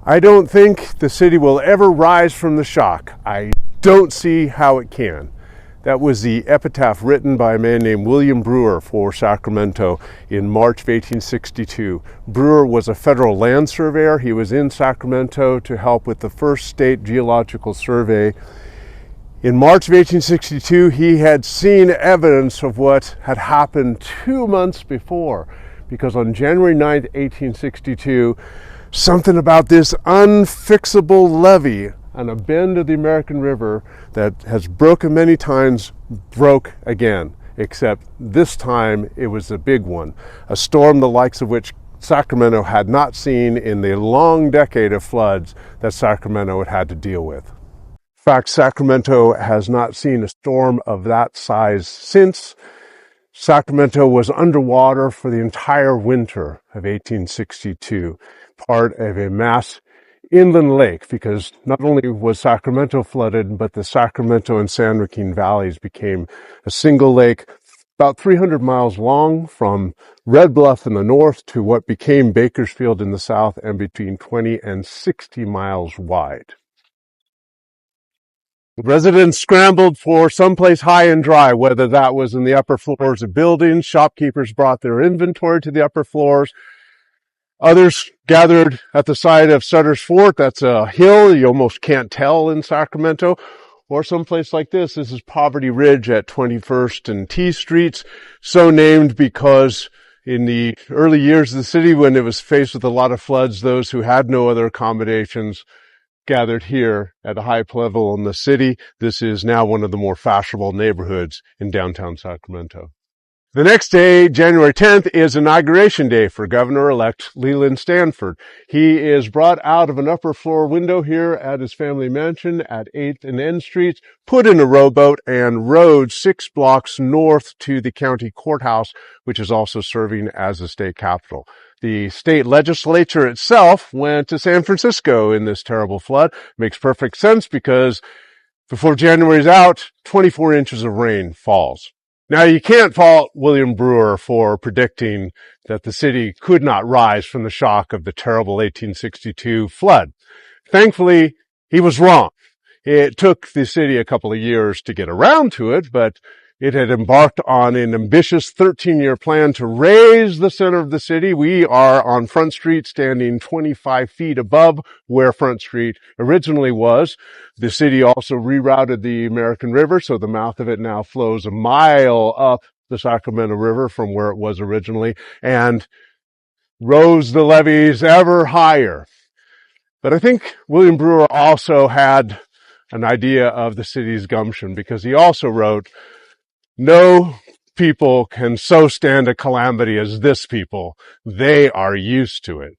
I don't think the city will ever rise from the shock. I don't see how it can. That was the epitaph written by a man named William Brewer for Sacramento in March of 1862. Brewer was a federal land surveyor. He was in Sacramento to help with the first state geological survey. In March of 1862, he had seen evidence of what had happened 2 months before, because on January 9th, 1862, something about this unfixable levee on a bend of the American River that has broken many times broke again, except this time it was a big one, a storm the likes of which Sacramento had not seen in the long decade of floods that Sacramento had had to deal with. In fact, Sacramento has not seen a storm of that size since. Sacramento was underwater for the entire winter of 1862, part of a mass inland lake, because not only was Sacramento flooded, but the Sacramento and San Joaquin valleys became a single lake about 300 miles long from Red Bluff in the north to what became Bakersfield in the south, and between 20 and 60 miles wide. Residents scrambled for someplace high and dry, whether that was in the upper floors of buildings. Shopkeepers brought their inventory to the upper floors. Others gathered at the side of Sutter's Fort. That's a hill you almost can't tell in Sacramento. Or someplace like this. This is Poverty Ridge at 21st and T Streets, so named because in the early years of the city, when it was faced with a lot of floods, those who had no other accommodations gathered here at a high level in the city. This is now one of the more fashionable neighborhoods in downtown Sacramento. The next day, January 10th, is Inauguration Day for Governor-elect Leland Stanford. He is brought out of an upper floor window here at his family mansion at 8th and N Streets, put in a rowboat, and rowed 6 blocks north to the county courthouse, which is also serving as the state capitol. The state legislature itself went to San Francisco in this terrible flood. Makes perfect sense because before January's out, 24 inches of rain falls. Now, you can't fault William Brewer for predicting that the city could not rise from the shock of the terrible 1862 flood. Thankfully, he was wrong. It took the city a couple of years to get around to it, but it had embarked on an ambitious 13-year plan to raise the center of the city. We are on Front Street, standing 25 feet above where Front Street originally was. The city also rerouted the American River, so the mouth of it now flows a mile up the Sacramento River from where it was originally, and rose the levees ever higher. But I think William Brewer also had an idea of the city's gumption, because he also wrote, "No people can so stand a calamity as this people. They are used to it."